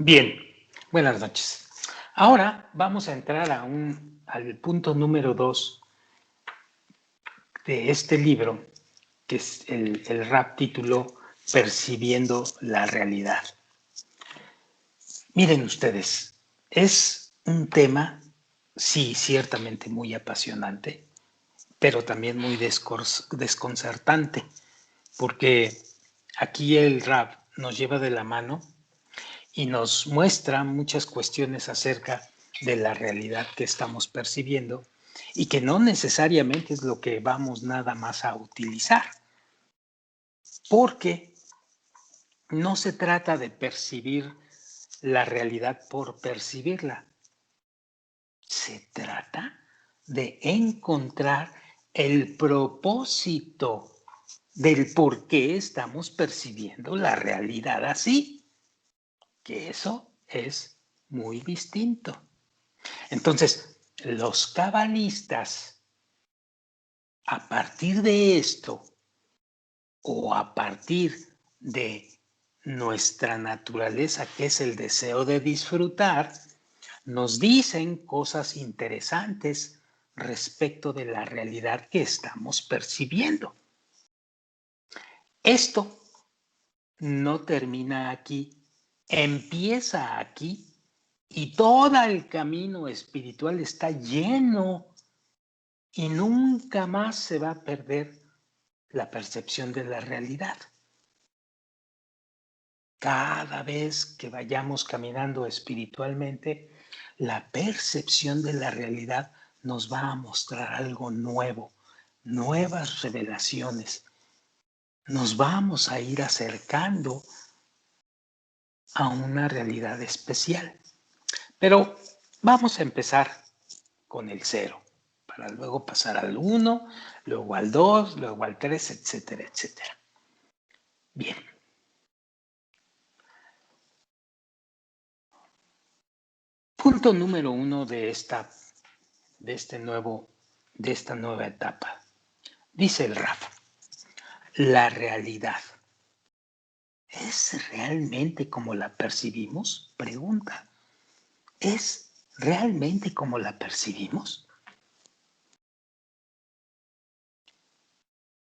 Bien, buenas noches. Ahora vamos a entrar al punto número 2 de este libro, que es el rap título Percibiendo la realidad. Miren ustedes, es un tema, sí, ciertamente muy apasionante, pero también muy desconcertante, porque aquí el rap nos lleva de la mano y nos muestra muchas cuestiones acerca de la realidad que estamos percibiendo y que no necesariamente es lo que vamos nada más a utilizar, porque no se trata de percibir la realidad por percibirla, se trata de encontrar el propósito del por qué estamos percibiendo la realidad así, que eso es muy distinto. Entonces, los cabalistas, a partir de esto, o a partir de nuestra naturaleza, que es el deseo de disfrutar, nos dicen cosas interesantes respecto de la realidad que estamos percibiendo. Esto no termina aquí, empieza aquí y todo el camino espiritual está lleno y nunca más se va a perder la percepción de la realidad. Cada vez que vayamos caminando espiritualmente, la percepción de la realidad nos va a mostrar algo nuevo, nuevas revelaciones. Nos vamos a ir acercando a una realidad especial. Pero vamos a empezar con el 0, para luego pasar al 1, luego al 2, luego al 3, etcétera, etcétera. Bien. Punto número 1 de esta nueva etapa. Dice el Rafa, la realidad, ¿es realmente como la percibimos? Pregunta, ¿es realmente como la percibimos?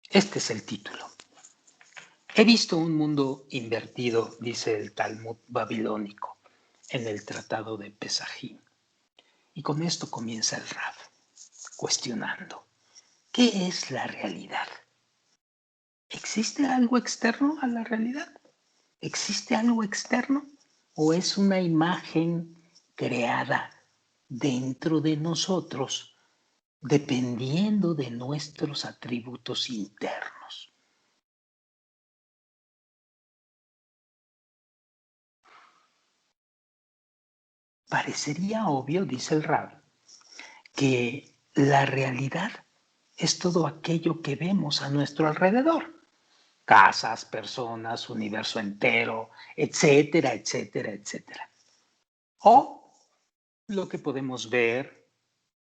Este es el título. He visto un mundo invertido, dice el Talmud babilónico, en el Tratado de Pesajim. Y con esto comienza el Raf, cuestionando, ¿qué es la realidad? ¿Existe algo externo a la realidad? ¿Existe algo externo? ¿O es una imagen creada dentro de nosotros dependiendo de nuestros atributos internos? Parecería obvio, dice el Rab, que la realidad es todo aquello que vemos a nuestro alrededor. Casas, personas, universo entero, etcétera, etcétera, etcétera. O lo que podemos ver,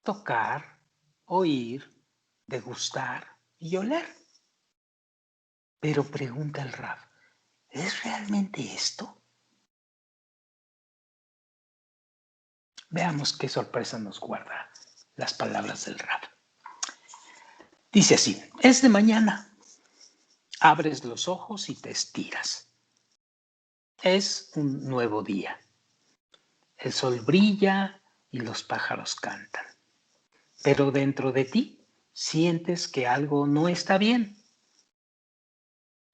tocar, oír, degustar y oler. Pero pregunta el Rab, ¿es realmente esto? Veamos qué sorpresa nos guarda las palabras del Rab. Dice así, es de mañana, abres los ojos y te estiras. Es un nuevo día. El sol brilla y los pájaros cantan. Pero dentro de ti sientes que algo no está bien.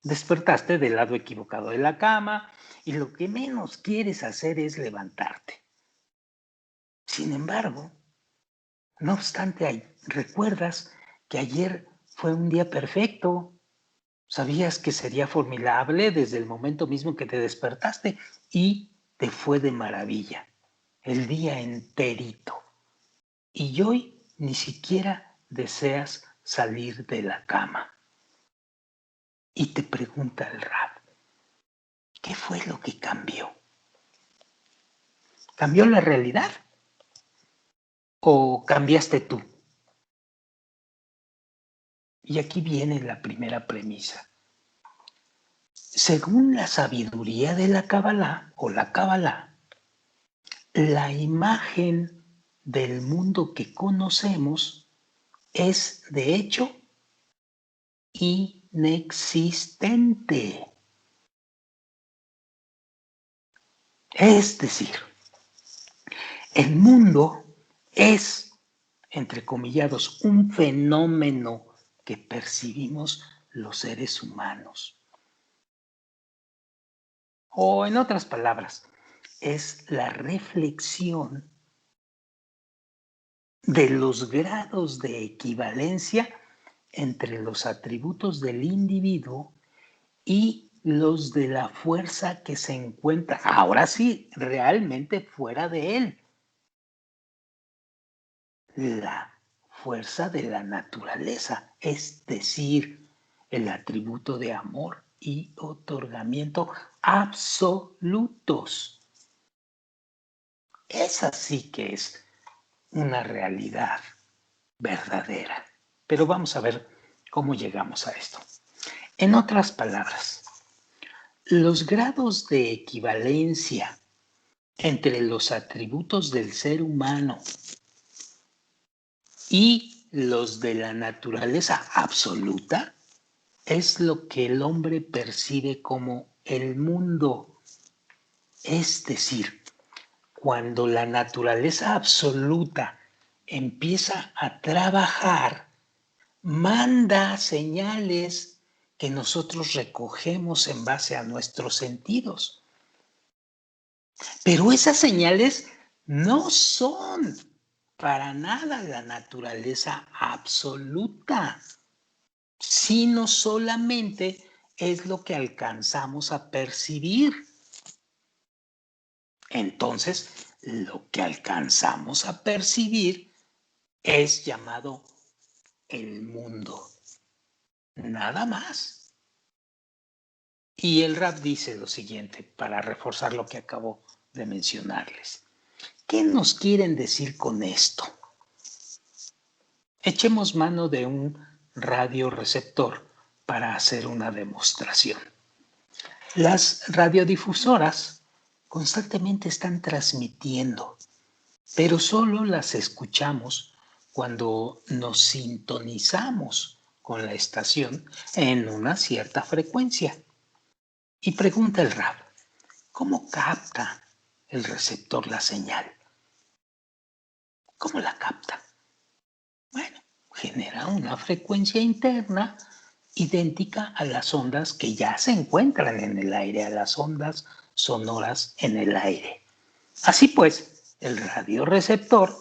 Despertaste del lado equivocado de la cama y lo que menos quieres hacer es levantarte. Sin embargo, no obstante, recuerdas que ayer fue un día perfecto. Sabías que sería formidable desde el momento mismo que te despertaste y te fue de maravilla. El día enterito. Y hoy ni siquiera deseas salir de la cama. Y te pregunta el Rab, ¿qué fue lo que cambió? ¿Cambió la realidad? ¿O cambiaste tú? Y aquí viene la primera premisa. Según la sabiduría de la Kabbalah, o la Kabbalah, la imagen del mundo que conocemos es, de hecho, inexistente. Es decir, el mundo es, entre comillados, un fenómeno que percibimos los seres humanos. O en otras palabras, es la reflexión de los grados de equivalencia entre los atributos del individuo y los de la fuerza que se encuentra, ahora sí, realmente fuera de él. La fuerza de la naturaleza, es decir, el atributo de amor y otorgamiento absolutos. Esa sí que es una realidad verdadera. Pero vamos a ver cómo llegamos a esto. En otras palabras, los grados de equivalencia entre los atributos del ser humano y los de la naturaleza absoluta es lo que el hombre percibe como el mundo. Es decir, cuando la naturaleza absoluta empieza a trabajar, manda señales que nosotros recogemos en base a nuestros sentidos. Pero esas señales no son para nada la naturaleza absoluta, sino solamente es lo que alcanzamos a percibir. Entonces, lo que alcanzamos a percibir es llamado el mundo. Nada más. Y el rap dice lo siguiente, para reforzar lo que acabo de mencionarles. ¿Qué nos quieren decir con esto? Echemos mano de un radioreceptor para hacer una demostración. Las radiodifusoras constantemente están transmitiendo, pero solo las escuchamos cuando nos sintonizamos con la estación en una cierta frecuencia. Y pregunta el rap, ¿cómo capta el receptor la señal? ¿Cómo la capta? Bueno, genera una frecuencia interna idéntica a las ondas que ya se encuentran en el aire, a las ondas sonoras en el aire. Así pues, el radioreceptor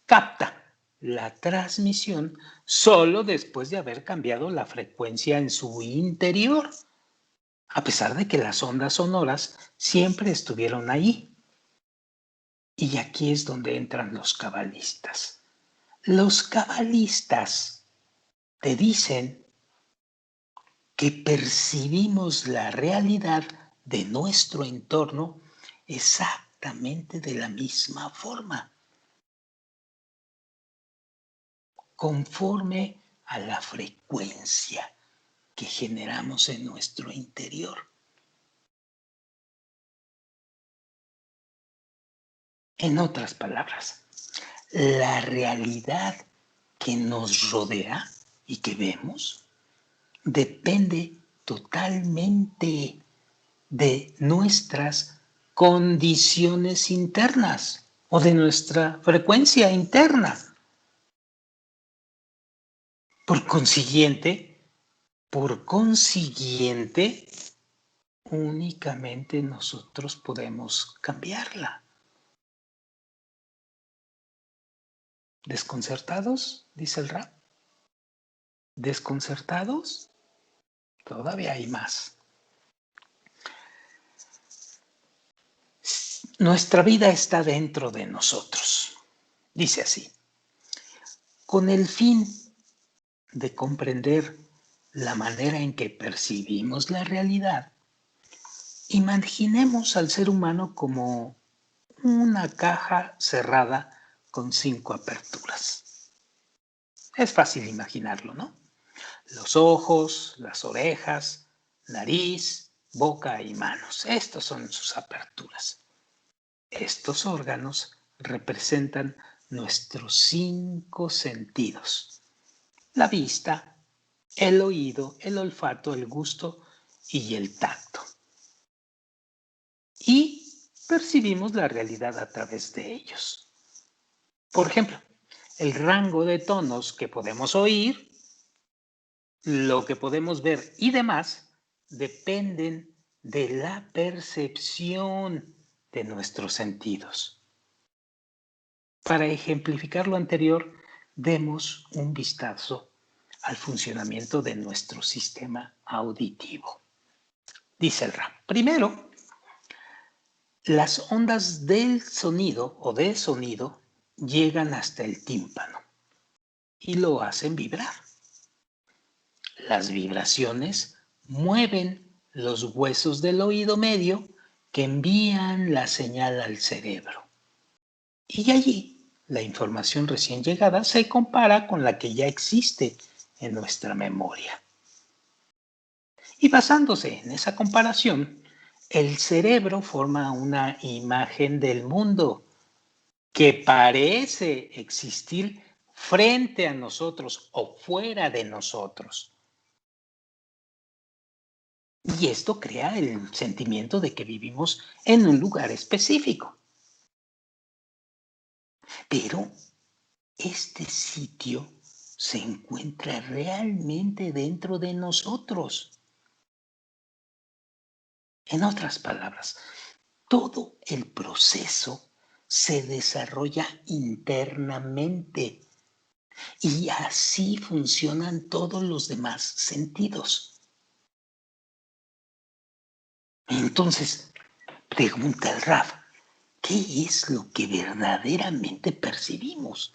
capta la transmisión solo después de haber cambiado la frecuencia en su interior, a pesar de que las ondas sonoras siempre estuvieron ahí. Y aquí es donde entran los cabalistas. Los cabalistas te dicen que percibimos la realidad de nuestro entorno exactamente de la misma forma, conforme a la frecuencia que generamos en nuestro interior. En otras palabras, la realidad que nos rodea y que vemos depende totalmente de nuestras condiciones internas o de nuestra frecuencia interna. Por consiguiente, únicamente nosotros podemos cambiarla. ¿Desconcertados? Dice el rap. ¿Desconcertados? Todavía hay más. Nuestra vida está dentro de nosotros. Dice así. Con el fin de comprender la manera en que percibimos la realidad, imaginemos al ser humano como una caja cerrada con 5 aperturas. Es fácil imaginarlo, ¿no? Los ojos, las orejas, nariz, boca y manos. Estas son sus aperturas. Estos órganos representan nuestros 5 sentidos: la vista, el oído, el olfato, el gusto y el tacto. Y percibimos la realidad a través de ellos. Por ejemplo, el rango de tonos que podemos oír, lo que podemos ver y demás dependen de la percepción de nuestros sentidos. Para ejemplificar lo anterior, demos un vistazo al funcionamiento de nuestro sistema auditivo. Dice el rap. Primero, las ondas del sonido o de sonido llegan hasta el tímpano y lo hacen vibrar. Las vibraciones mueven los huesos del oído medio que envían la señal al cerebro. Y allí la información recién llegada se compara con la que ya existe en nuestra memoria. Y basándose en esa comparación, el cerebro forma una imagen del mundo que parece existir frente a nosotros o fuera de nosotros. Y esto crea el sentimiento de que vivimos en un lugar específico. Pero este sitio se encuentra realmente dentro de nosotros. En otras palabras, todo el proceso se desarrolla internamente y así funcionan todos los demás sentidos. Entonces, pregunta el Raf, ¿qué es lo que verdaderamente percibimos?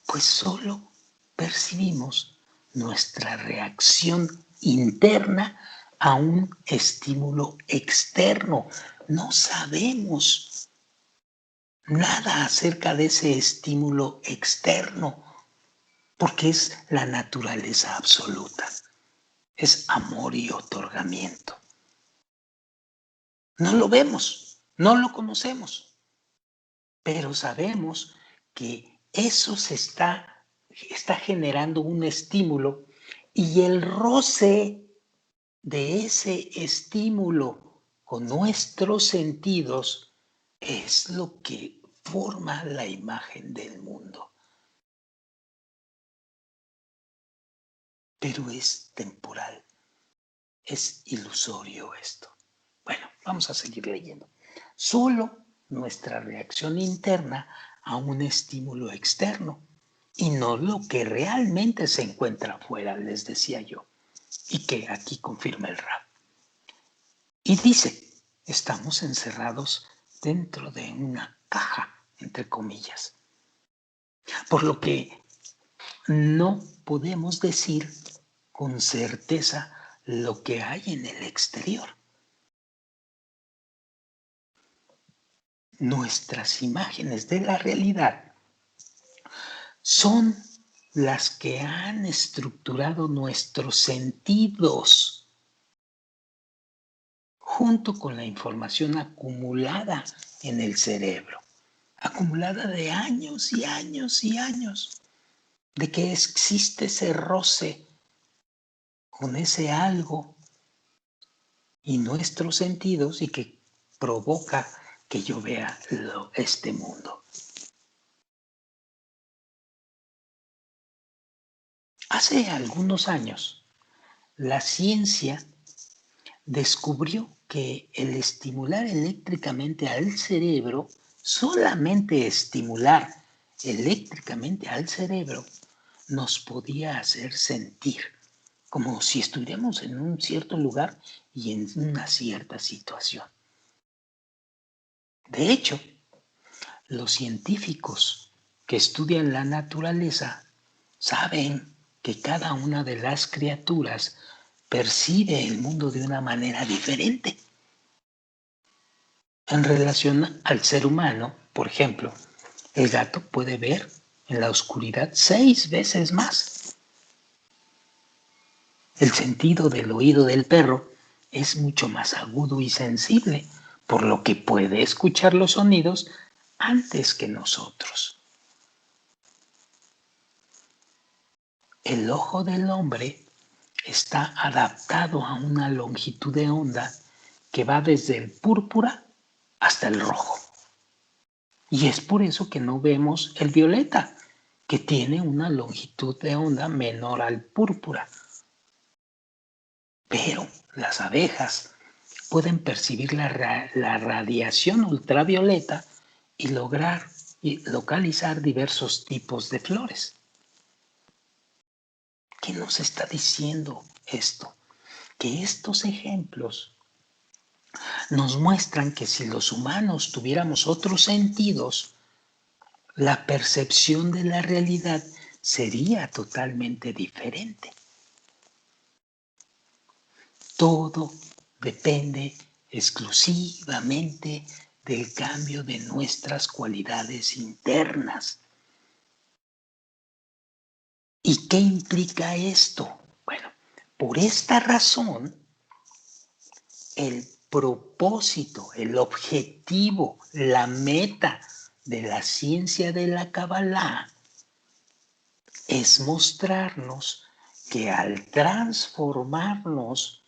Pues solo percibimos nuestra reacción interna a un estímulo externo. No sabemos nada acerca de ese estímulo externo, porque es la naturaleza absoluta. Es amor y otorgamiento. No lo vemos, no lo conocemos, pero sabemos que eso está generando un estímulo y el roce de ese estímulo con nuestros sentidos es lo que forma la imagen del mundo. Pero es temporal, es ilusorio esto. Bueno, vamos a seguir leyendo. Solo nuestra reacción interna a un estímulo externo y no lo que realmente se encuentra afuera, les decía yo, y que aquí confirma el Rab. Y dice, estamos encerrados dentro de una caja, entre comillas, por lo que no podemos decir con certeza lo que hay en el exterior. Nuestras imágenes de la realidad son las que han estructurado nuestros sentidos junto con la información acumulada en el cerebro, acumulada de años y años y años, de que existe ese roce con ese algo y nuestros sentidos y que provoca que yo vea este mundo. Hace algunos años, la ciencia descubrió que el estimular eléctricamente al cerebro, solamente estimular eléctricamente al cerebro, nos podía hacer sentir como si estuviéramos en un cierto lugar y en una cierta situación. De hecho, los científicos que estudian la naturaleza saben que cada una de las criaturas percibe el mundo de una manera diferente. En relación al ser humano, por ejemplo, el gato puede ver en la oscuridad 6 veces más. El sentido del oído del perro es mucho más agudo y sensible, por lo que puede escuchar los sonidos antes que nosotros. El ojo del hombre está adaptado a una longitud de onda que va desde el púrpura hasta el rojo. Y es por eso que no vemos el violeta, que tiene una longitud de onda menor al púrpura. Pero las abejas pueden percibir la radiación ultravioleta y lograr localizar diversos tipos de flores. ¿Qué nos está diciendo esto? Que estos ejemplos nos muestran que si los humanos tuviéramos otros sentidos, la percepción de la realidad sería totalmente diferente. Todo depende exclusivamente del cambio de nuestras cualidades internas. ¿Y qué implica esto? Bueno, por esta razón, el propósito, el objetivo, la meta de la ciencia de la Kabbalah es mostrarnos que al transformarnos,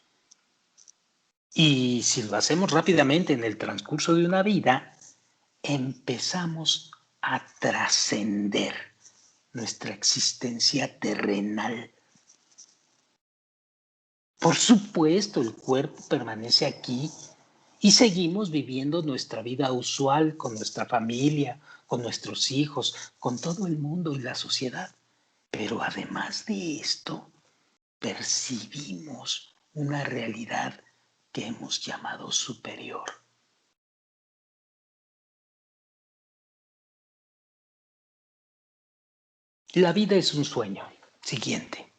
y si lo hacemos rápidamente en el transcurso de una vida, empezamos a trascender nuestra existencia terrenal. Por supuesto, el cuerpo permanece aquí y seguimos viviendo nuestra vida usual con nuestra familia, con nuestros hijos, con todo el mundo y la sociedad. Pero además de esto, percibimos una realidad que hemos llamado superior. La vida es un sueño. Siguiente.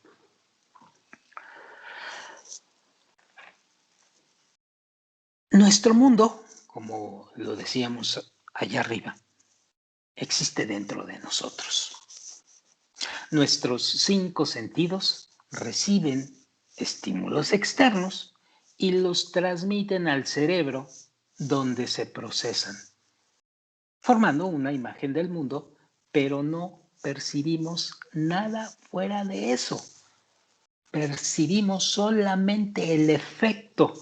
Nuestro mundo, como lo decíamos allá arriba, existe dentro de nosotros. Nuestros 5 sentidos reciben estímulos externos y los transmiten al cerebro, donde se procesan, formando una imagen del mundo, pero no percibimos nada fuera de eso. Percibimos solamente el efecto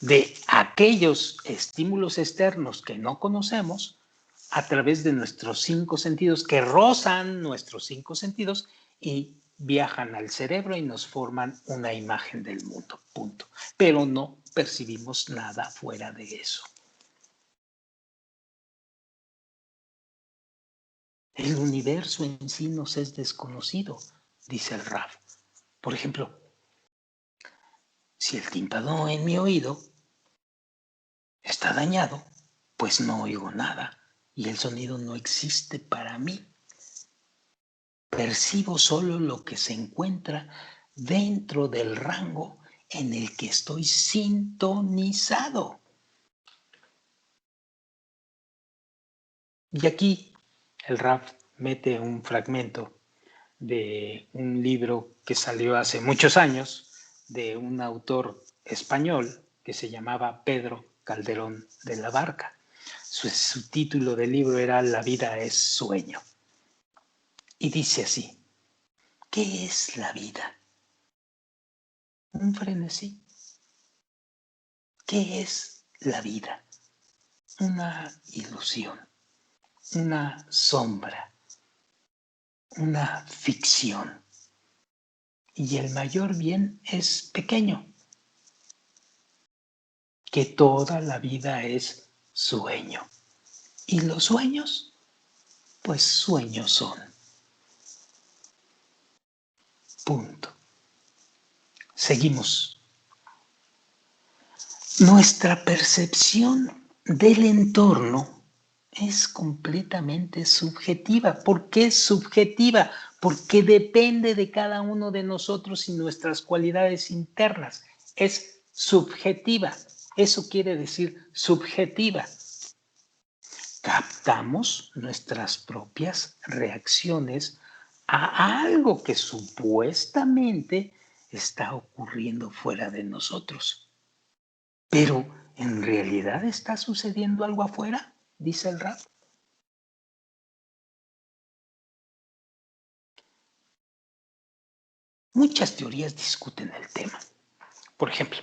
de aquellos estímulos externos que no conocemos a través de nuestros 5 sentidos, que rozan nuestros 5 sentidos y viajan al cerebro y nos forman una imagen del mundo, punto. Pero no percibimos nada fuera de eso. El universo en sí nos es desconocido, dice el Raf. Por ejemplo, si el tímpano en mi oído está dañado, pues no oigo nada y el sonido no existe para mí. Percibo solo lo que se encuentra dentro del rango en el que estoy sintonizado. Y aquí el Raf mete un fragmento de un libro que salió hace muchos años de un autor español que se llamaba Pedro Calderón de la Barca. Su título del libro era La vida es sueño. Y dice así: ¿qué es la vida? Un frenesí. ¿Qué es la vida? Una ilusión, una sombra, una ficción. Y el mayor bien es pequeño, que toda la vida es sueño. Y los sueños, pues sueños son. Punto. Seguimos. Nuestra percepción del entorno es completamente subjetiva. ¿Por qué es subjetiva? Porque depende de cada uno de nosotros y nuestras cualidades internas. Es subjetiva. Eso quiere decir subjetiva. Captamos nuestras propias reacciones a algo que supuestamente está ocurriendo fuera de nosotros. Pero ¿En realidad está sucediendo algo afuera? Dice el Rab. Muchas teorías discuten el tema. Por ejemplo,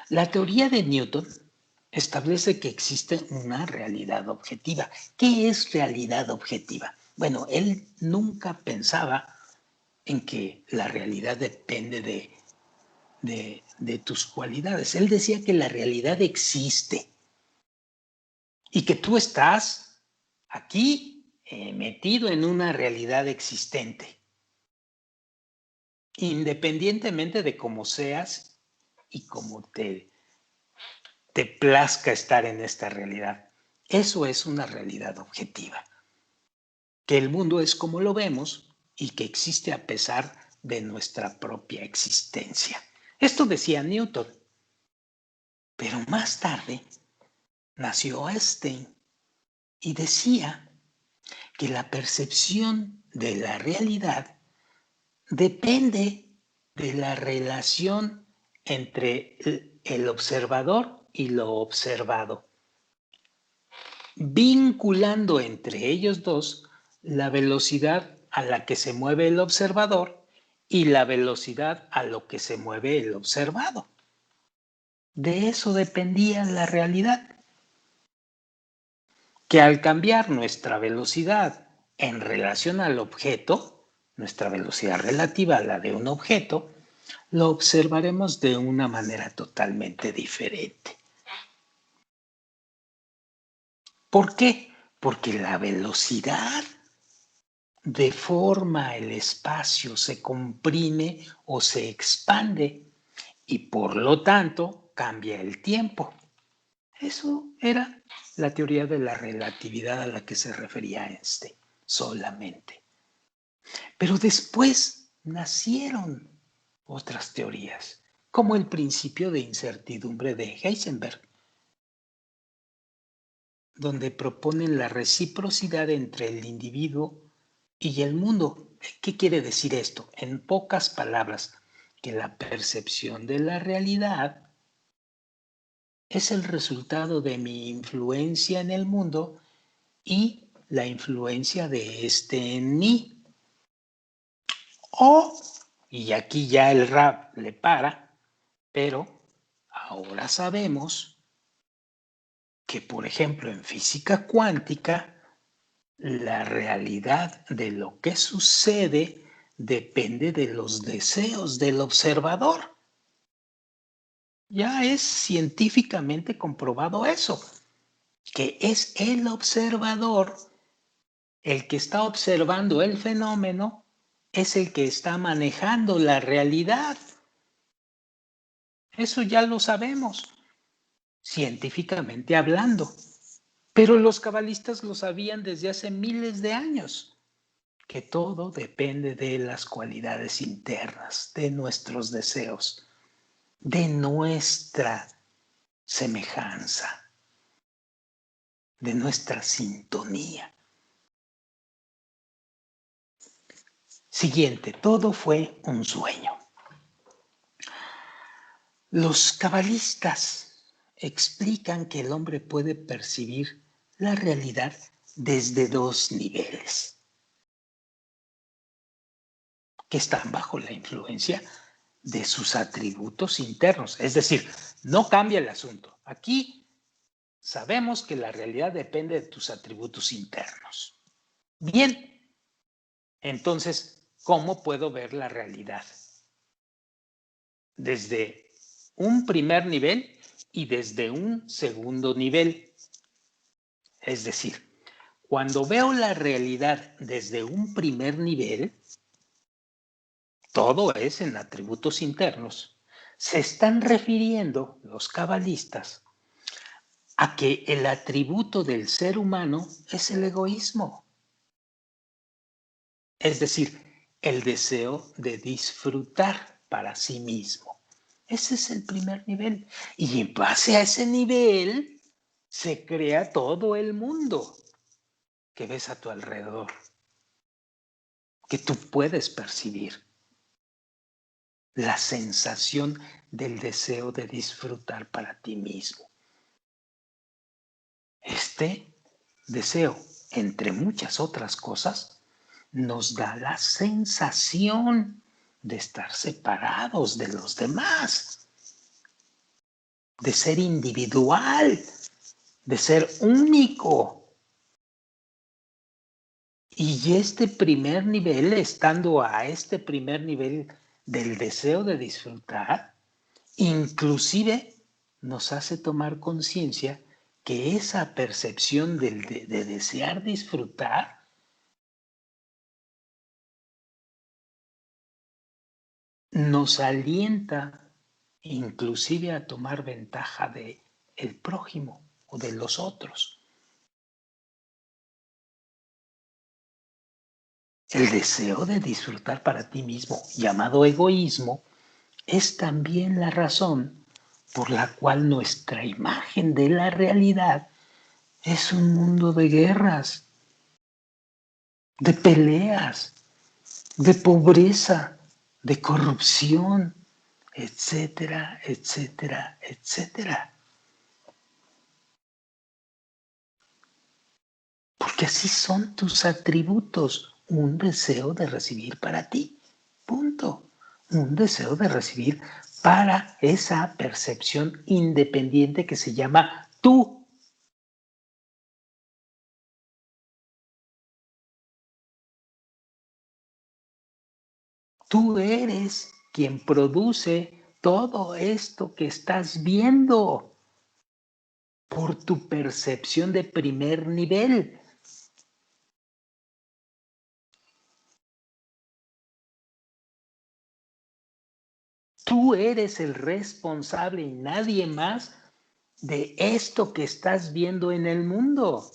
la teoría de Newton establece que existe una realidad objetiva. ¿Qué es realidad objetiva? Bueno, él nunca pensaba en que la realidad depende de tus cualidades. Él decía que la realidad existe y que tú estás aquí metido en una realidad existente, independientemente de cómo seas y cómo te plazca estar en esta realidad. Eso es una realidad objetiva, que el mundo es como lo vemos y que existe a pesar de nuestra propia existencia. Esto decía Newton, pero más tarde nació Einstein y decía que la percepción de la realidad depende de la relación entre el observador y lo observado, vinculando entre ellos dos la velocidad a la que se mueve el observador y la velocidad a lo que se mueve el observado. De eso dependía la realidad, que al cambiar nuestra velocidad en relación al objeto, nuestra velocidad relativa a la de un objeto, lo observaremos de una manera totalmente diferente. ¿Por qué? Porque la velocidad deforma el espacio, se comprime o se expande y por lo tanto cambia el tiempo. Eso era la teoría de la relatividad a la que se refería Einstein solamente. Pero después nacieron otras teorías, como el principio de incertidumbre de Heisenberg, donde proponen la reciprocidad entre el individuo y el mundo. ¿Qué quiere decir esto? En pocas palabras, que la percepción de la realidad es el resultado de mi influencia en el mundo y la influencia de este en mí. Y aquí ya el Rab le para, pero ahora sabemos que, por ejemplo, en física cuántica, la realidad de lo que sucede depende de los deseos del observador. Ya es científicamente comprobado eso, que es el observador el que está observando el fenómeno, es el que está manejando la realidad. Eso ya lo sabemos, científicamente hablando. Pero los cabalistas lo sabían desde hace miles de años, que todo depende de las cualidades internas, de nuestros deseos, de nuestra semejanza, de nuestra sintonía. Siguiente, todo fue un sueño. Los cabalistas explican que el hombre puede percibir la realidad desde dos niveles, que están bajo la influencia de sus atributos internos. Es decir, no cambia el asunto. Aquí sabemos que la realidad depende de tus atributos internos. Bien, entonces, ¿cómo puedo ver la realidad? Desde un primer nivel y desde un segundo nivel. Es decir, cuando veo la realidad desde un primer nivel, todo es en atributos internos. Se están refiriendo los cabalistas a que el atributo del ser humano es el egoísmo. Es decir, el deseo de disfrutar para sí mismo. Ese es el primer nivel. Y en base a ese nivel se crea todo el mundo que ves a tu alrededor, que tú puedes percibir. la sensación del deseo de disfrutar para ti mismo. Este deseo, entre muchas otras cosas, nos da la sensación de estar separados de los demás, de ser individual, de ser único. Y este primer nivel, estando a este primer nivel del deseo de disfrutar, inclusive nos hace tomar conciencia que esa percepción de desear disfrutar nos alienta inclusive a tomar ventaja de el prójimo o de los otros. El deseo de disfrutar para ti mismo, llamado egoísmo, es también la razón por la cual nuestra imagen de la realidad es un mundo de guerras, de peleas, de pobreza, de corrupción, etcétera, etcétera, etcétera. Porque así son tus atributos, un deseo de recibir para ti, punto. Un deseo de recibir para esa percepción independiente que se llama tú. Tú eres quien produce todo esto que estás viendo por tu percepción de primer nivel. Tú eres el responsable y nadie más de esto que estás viendo en el mundo.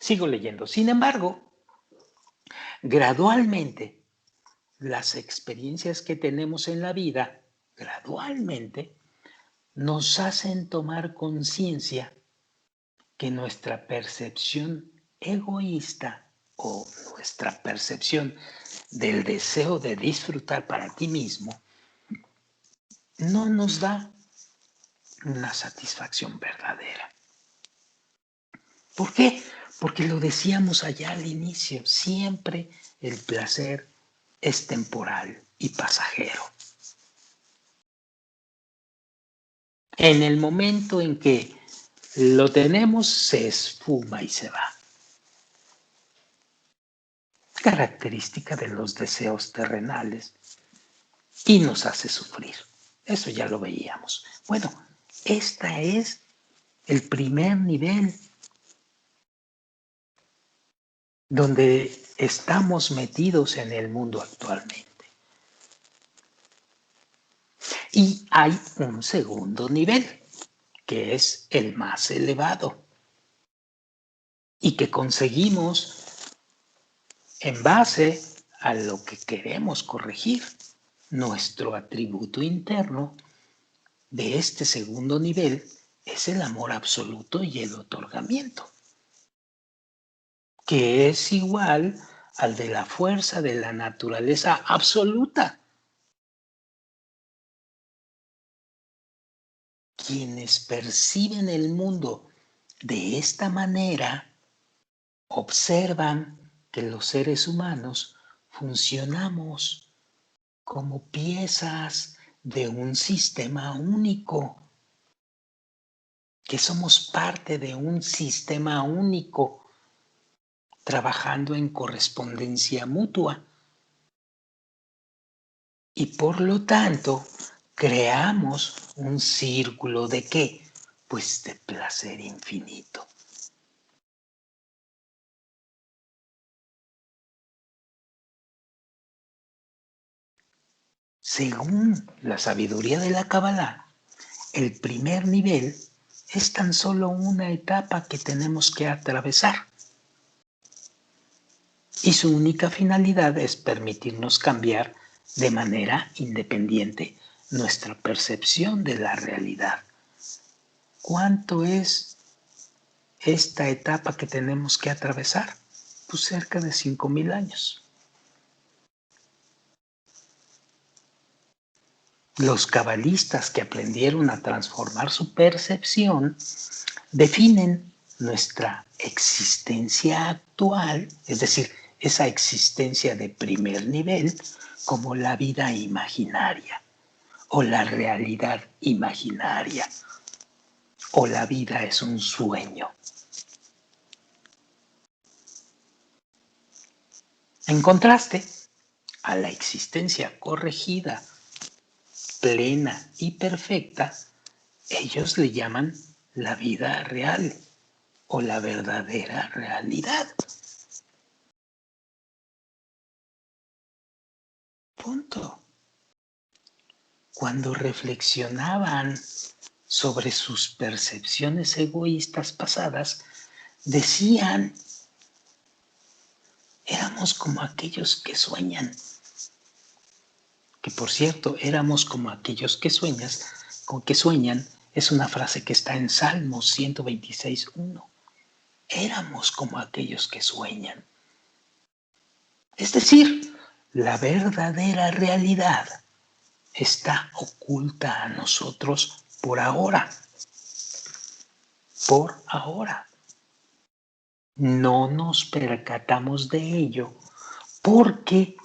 Sigo leyendo. Sin embargo, gradualmente, las experiencias que tenemos en la vida, gradualmente, nos hacen tomar conciencia que nuestra percepción egoísta o nuestra percepción del deseo de disfrutar para ti mismo no nos da una satisfacción verdadera. ¿Por qué? Porque lo decíamos allá al inicio, siempre el placer es temporal y pasajero. En el momento en que lo tenemos, se esfuma y se va. Característica de los deseos terrenales y nos hace sufrir. Eso ya lo veíamos. Bueno, este es el primer nivel donde estamos metidos en el mundo actualmente. Y hay un segundo nivel, que es el más elevado y que conseguimos en base a lo que queremos corregir. Nuestro atributo interno de este segundo nivel es el amor absoluto y el otorgamiento, que es igual al de la fuerza de la naturaleza absoluta. Quienes perciben el mundo de esta manera observan que los seres humanos funcionamos como piezas de un sistema único, que somos parte de un sistema único, trabajando en correspondencia mutua. Y por lo tanto, creamos un círculo de ¿qué? Pues de placer infinito. Según la sabiduría de la Kabbalah, el primer nivel es tan solo una etapa que tenemos que atravesar. Y su única finalidad es permitirnos cambiar de manera independiente nuestra percepción de la realidad. ¿Cuánto es esta etapa que tenemos que atravesar? Pues cerca de 5,000 años. Los cabalistas que aprendieron a transformar su percepción definen nuestra existencia actual, es decir, esa existencia de primer nivel, como la vida imaginaria o la realidad imaginaria o la vida es un sueño. En contraste a la existencia corregida, plena y perfecta, ellos le llaman la vida real o la verdadera realidad. Punto. Cuando reflexionaban sobre sus percepciones egoístas pasadas, decían, éramos como aquellos que sueñan. Que por cierto, éramos como aquellos que sueñan, es una frase que está en Salmos 126:1. Éramos como aquellos que sueñan. Es decir, la verdadera realidad está oculta a nosotros por ahora. Por ahora. No nos percatamos de ello porque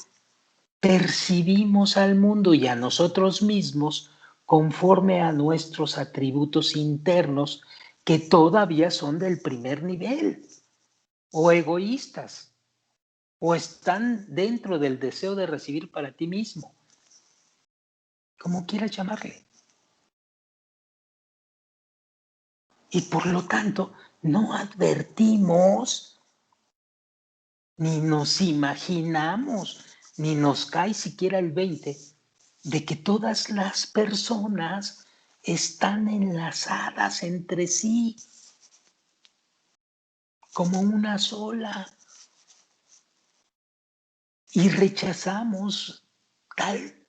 percibimos al mundo y a nosotros mismos conforme a nuestros atributos internos que todavía son del primer nivel, o egoístas, o están dentro del deseo de recibir para ti mismo, como quieras llamarle. Y por lo tanto, no advertimos, ni nos imaginamos, ni nos cae siquiera el 20 de que todas las personas están enlazadas entre sí como una sola y rechazamos tal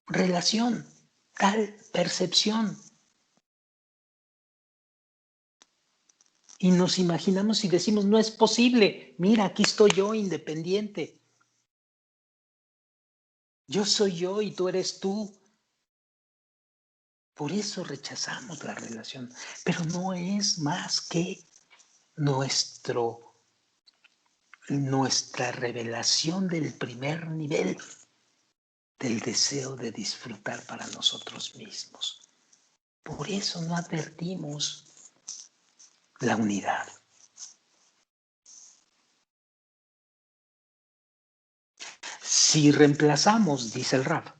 relación, tal percepción. Y nos imaginamos y decimos, no es posible, mira, aquí estoy yo independiente. Yo soy yo y tú eres tú. Por eso rechazamos la relación, pero no es más que nuestra revelación del primer nivel del deseo de disfrutar para nosotros mismos. Por eso no advertimos la unidad. Si reemplazamos, dice el Rab,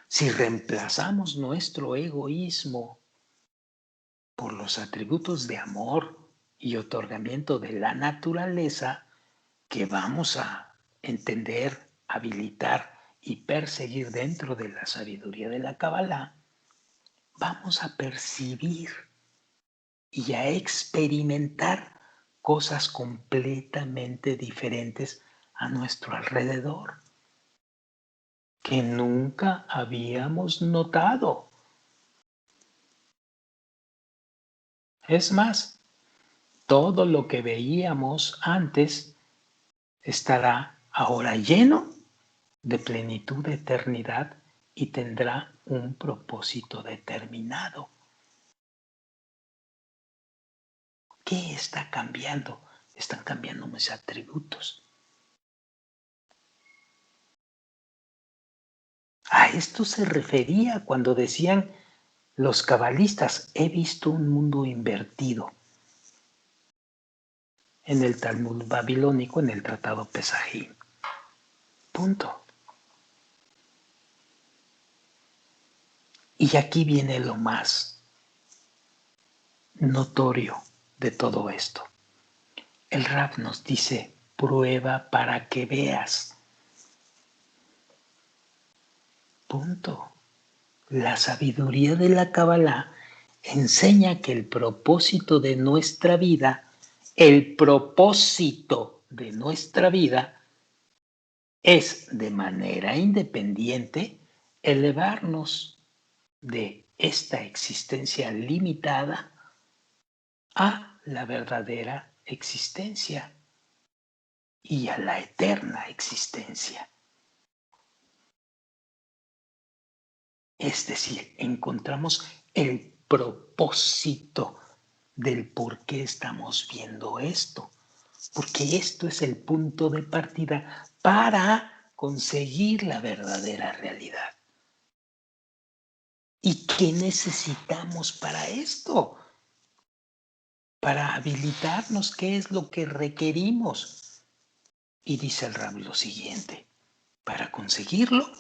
si reemplazamos nuestro egoísmo por los atributos de amor y otorgamiento de la naturaleza que vamos a entender, habilitar y perseguir dentro de la sabiduría de la Kabbalah, vamos a percibir y a experimentar cosas completamente diferentes a nuestro alrededor que nunca habíamos notado. Es más, todo lo que veíamos antes estará ahora lleno de plenitud de eternidad y tendrá un propósito determinado. ¿Qué está cambiando? Están cambiando mis atributos. A esto se refería cuando decían los cabalistas, he visto un mundo invertido. En el Talmud babilónico, en el Tratado Pesajim. Punto. Y aquí viene lo más notorio de todo esto. El Rab nos dice, prueba para que veas. Punto. La sabiduría de la Kabbalah enseña que el propósito de nuestra vida, es de manera independiente elevarnos de esta existencia limitada a la verdadera existencia y a la eterna existencia. Es decir, encontramos el propósito del por qué estamos viendo esto, porque esto es el punto de partida para conseguir la verdadera realidad. ¿Y qué necesitamos para esto? Para habilitarnos, ¿qué es lo que requerimos? Y dice el Rab lo siguiente: para conseguirlo,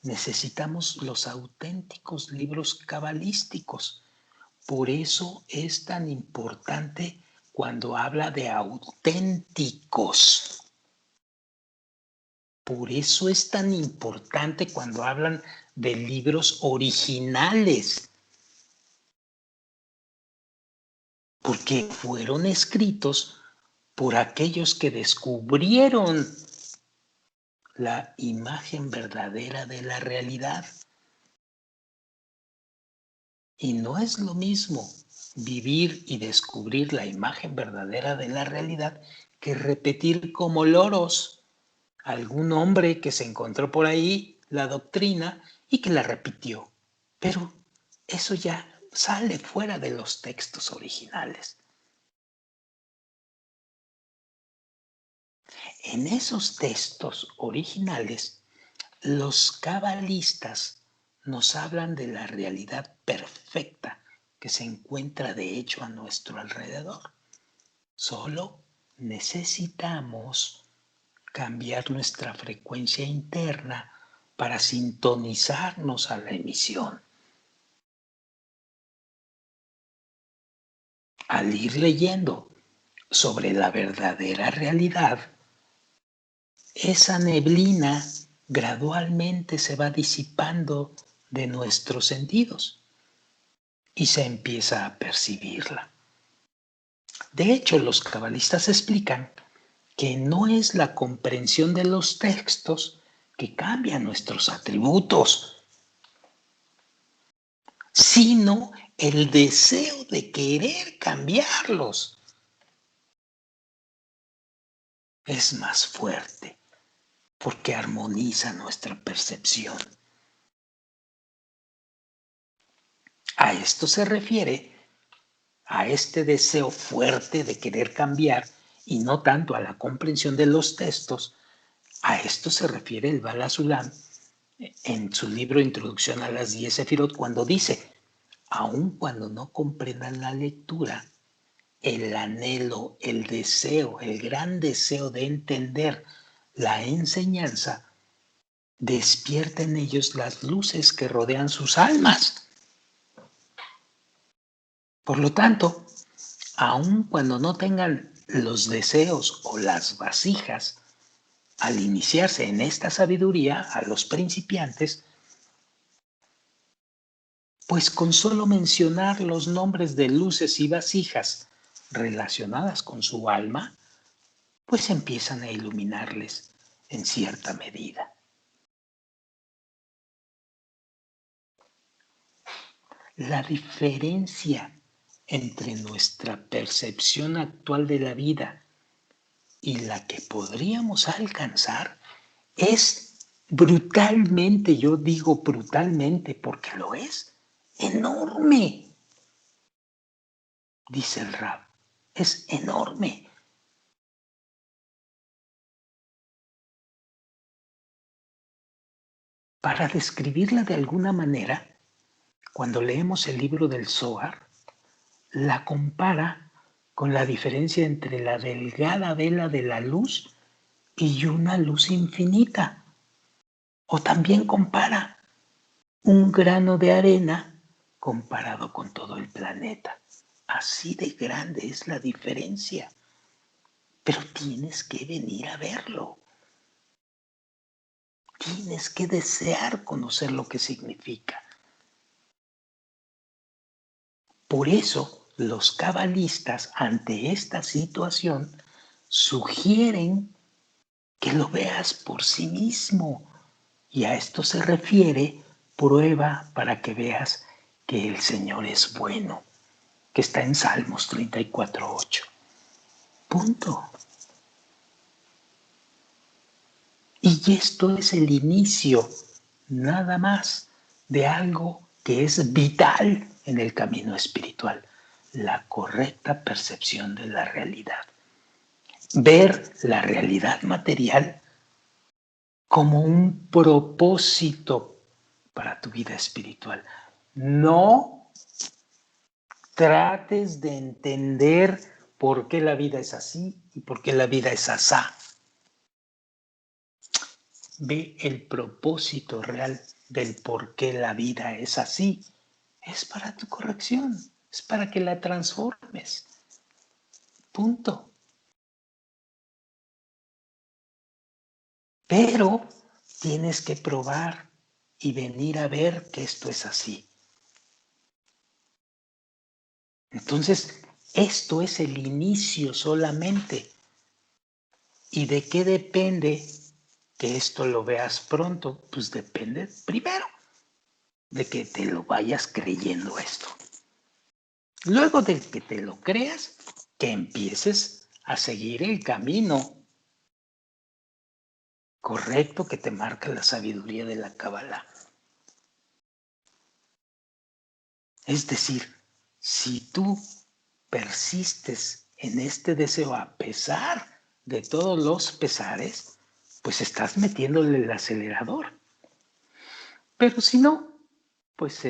necesitamos los auténticos libros cabalísticos. Por eso es tan importante cuando habla de auténticos. Por eso es tan importante cuando hablan de libros originales. Porque fueron escritos por aquellos que descubrieron la imagen verdadera de la realidad. Y no es lo mismo vivir y descubrir la imagen verdadera de la realidad que repetir como loros algún hombre que se encontró por ahí la doctrina y que la repitió. Pero eso ya sale fuera de los textos originales. En esos textos originales, los cabalistas nos hablan de la realidad perfecta que se encuentra de hecho a nuestro alrededor. Solo necesitamos cambiar nuestra frecuencia interna para sintonizarnos a la emisión. Al ir leyendo sobre la verdadera realidad, esa neblina gradualmente se va disipando de nuestros sentidos y se empieza a percibirla. De hecho, los cabalistas explican que no es la comprensión de los textos que cambia nuestros atributos, sino el deseo de querer cambiarlos es más fuerte porque armoniza nuestra percepción. A esto se refiere, a este deseo fuerte de querer cambiar y no tanto a la comprensión de los textos. A esto se refiere el Baal HaSulam en su libro Introducción a las 10 Sefirot cuando dice: aun cuando no comprendan la lectura, el anhelo, el deseo, el gran deseo de entender la enseñanza despierta en ellos las luces que rodean sus almas. Por lo tanto, aun cuando no tengan los deseos o las vasijas, al iniciarse en esta sabiduría a los principiantes, pues con solo mencionar los nombres de luces y vasijas relacionadas con su alma, pues empiezan a iluminarles en cierta medida. La diferencia entre nuestra percepción actual de la vida y la que podríamos alcanzar es brutalmente, yo digo brutalmente porque lo es, enorme, dice el Rab. Es enorme. Para describirla de alguna manera, cuando leemos el libro del Zohar, la compara con la diferencia entre la delgada vela de la luz y una luz infinita. O también compara un grano de arena comparado con todo el planeta. Así de grande es la diferencia. Pero tienes que venir a verlo. Tienes que desear conocer lo que significa. Por eso, los cabalistas, ante esta situación, sugieren que lo veas por sí mismo. Y a esto se refiere prueba para que veas que el Señor es bueno, que está en Salmos 34:8. Punto. Y esto es el inicio, nada más, de algo que es vital en el camino espiritual, la correcta percepción de la realidad. Ver la realidad material como un propósito para tu vida espiritual. No trates de entender por qué la vida es así y por qué la vida es asá. Ve el propósito real del por qué la vida es así. Es para tu corrección, es para que la transformes. Punto. Pero tienes que probar y venir a ver que esto es así. Entonces, esto es el inicio solamente. ¿Y de qué depende que esto lo veas pronto? Pues depende primero de que te lo vayas creyendo esto. Luego de que te lo creas, que empieces a seguir el camino correcto que te marca la sabiduría de la Kabbalah. Es decir, si tú persistes en este deseo a pesar de todos los pesares, pues estás metiéndole el acelerador. Pero si no, pues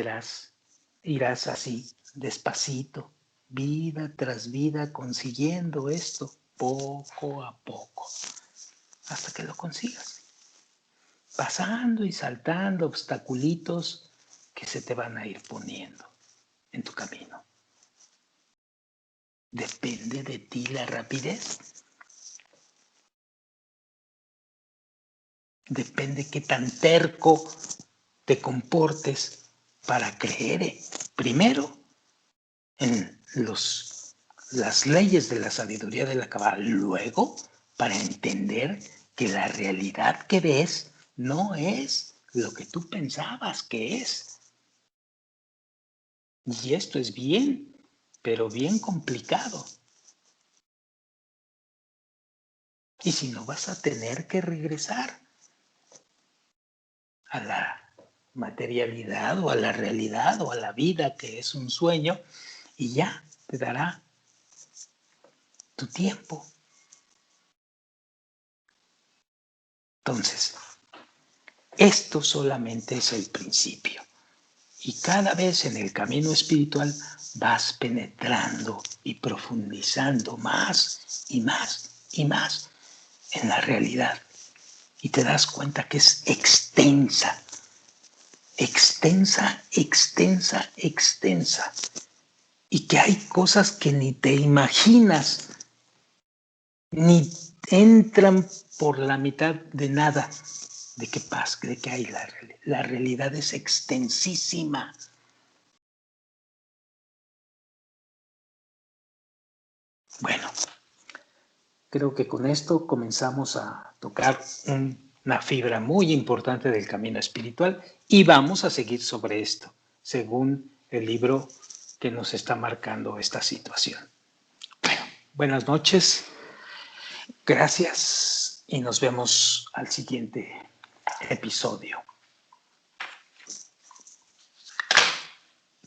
irás así, despacito, vida tras vida, consiguiendo esto poco a poco, hasta que lo consigas. Pasando y saltando obstaculitos que se te van a ir poniendo en tu camino. Depende de ti la rapidez. Depende qué tan terco te comportes para creer primero en las leyes de la sabiduría de la Kabbalah, luego para entender que la realidad que ves no es lo que tú pensabas que es. Y esto es bien, pero bien complicado. Y si no, vas a tener que regresar a la materialidad o a la realidad o a la vida que es un sueño y ya te dará tu tiempo. Entonces, esto solamente es el principio. Y cada vez en el camino espiritual vas penetrando y profundizando más y más y más en la realidad. Y te das cuenta que es extensa, extensa, extensa, extensa. Y que hay cosas que ni te imaginas, ni entran por la mitad de nada de qué pasa, de qué hay la realidad es extensísima. Bueno, creo que con esto comenzamos a tocar una fibra muy importante del camino espiritual y vamos a seguir sobre esto, según el libro que nos está marcando esta situación. Bueno, buenas noches, gracias y nos vemos al siguiente episodio.